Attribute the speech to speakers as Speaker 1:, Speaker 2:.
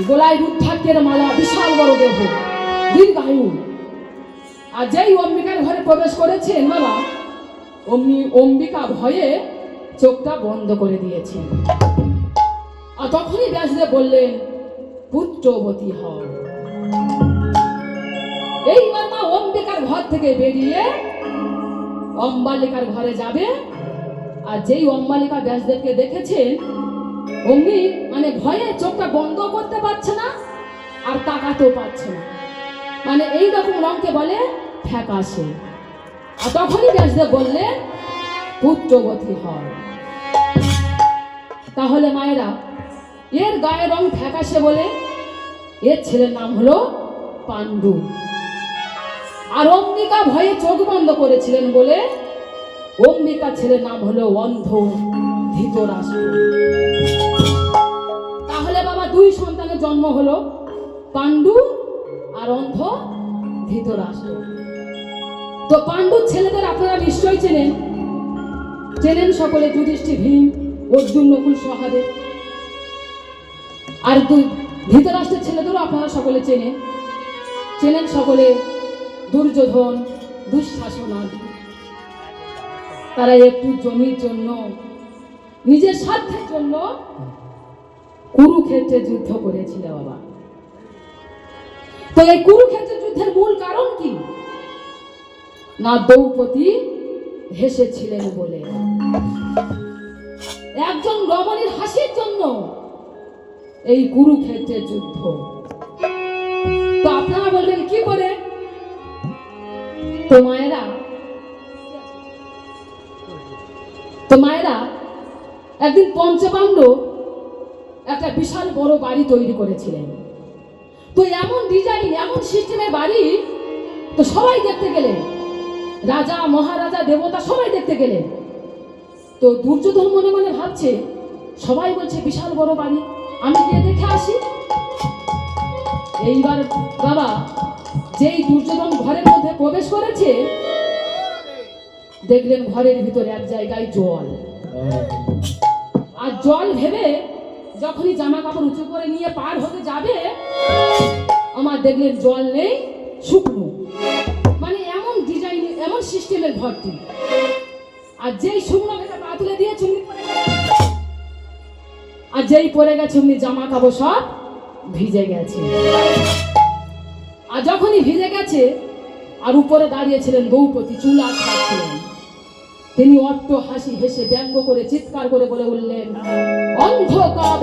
Speaker 1: গোলায় রুদ্রাক্ষের মালা, বিশাল বড় দেহ, দীর্ঘায়ু। আর যেই অম্বিকার ঘরে প্রবেশ করেছেন বাবা, অমনি অম্বিকা ভয়ে চোখটা বন্ধ করে দিয়েছেন। আর তখনই ব্যাসদেব বললেন, পুত্রবতী হও। এইবার মা অম্বিকার ঘর থেকে বেরিয়ে অম্বালিকার ঘরে যাবে। আর যেই অম্বালিকা ব্যাসদেবকে দেখেছেন, অমনি মানে ভয়ে চোখটা বন্ধ করতে পারছে না আর তাকাতেও পারছে না, মানে এইরকম রঙকে বলে ফ্যাকাশে। আর তখনই ব্যাসদেব বললেন, পুত্রবতী হয়। তাহলে মায়েরা, এর গায়ের রং ফ্যাকাশে বলে এর ছেলের নাম হলো পাণ্ডু। আর অম্বিকা ভয়ে চোখ বন্ধ করেছিলেন বলে অম্বিকা ছেলের নাম হলো অন্ধ ধৃতরাষ্ট্র। তাহলে বাবা দুই সন্তানের জন্ম হলো, পাণ্ডু আর অন্ধ ধৃতরাষ্ট্র। তো পাণ্ডুর ছেলেদের আপনারা নিশ্চয়ই চেনেন সকলে, যুধিষ্ঠির, ভীম, অর্জুন, নকুল, সহদেব। আর ধৃতরাষ্ট্রের ছেলেদেরও আপনারা সকলে চেনেন সকলে, দুর্যোধন, দুঃশাসন আদি। তারা একটু জমির জন্য, নিজের স্বার্থের জন্য কুরুক্ষেত্রে যুদ্ধ করেছিল বাবা। তো এই কুরুক্ষেত্রের যুদ্ধের মূল কারণ কি? না দ্রৌপদী হেসেছিলেন বলে, একজন রমণীর হাসির জন্য এই কুরুক্ষেত্রের যুদ্ধ। তো আপনারা বলবেন কি করে? তো মায়েরা একদিন পঞ্চপাণ্ডব একটা বিশাল বড় বাড়ি তৈরি করেছিলেন। তো এমন ডিজাইন, এমন সিস্টেমের বাড়ি, তো সবাই দেখতে গেলেন, রাজা, মহারাজা, দেবতা সবাই দেখতে গেলেন। তো দুর্যোধন মনে মনে ভাবছে, সবাই বলছে বিশাল বড় বাড়ি, আমি গিয়ে দেখে আসি। এইবার বাবা যেই দুর্যোধন ঘরের মধ্যে প্রবেশ করেছে, দেখলেন ঘরের ভিতরে এক জায়গায় জল। আর জল ভেবে যখনই জামা কাপড় উঁচু করে নিয়ে পার হতে যাবে, আমার দেখলেন জল নেই, শুকনো। মানে এমন ডিজাইন, এমন সিস্টেমের ঘরটি। আর যেই শুকনো ভেবে পা তুলে দিয়ে চুমনি পড়ে গেছে, আর যেই পড়ে গেছে অমনি জামা কাপড় সব ভিজে গেছে। আর যখনই ভিজে গেছে, আর উপরে দাঁড়িয়েছিলেন দ্রৌপদী, চুলা খাচ্ছিলেন। তিনি অট্ট হাসি হেসে ব্যঙ্গ করে চিৎকার করে বলে উঠলেন, অন্ধকার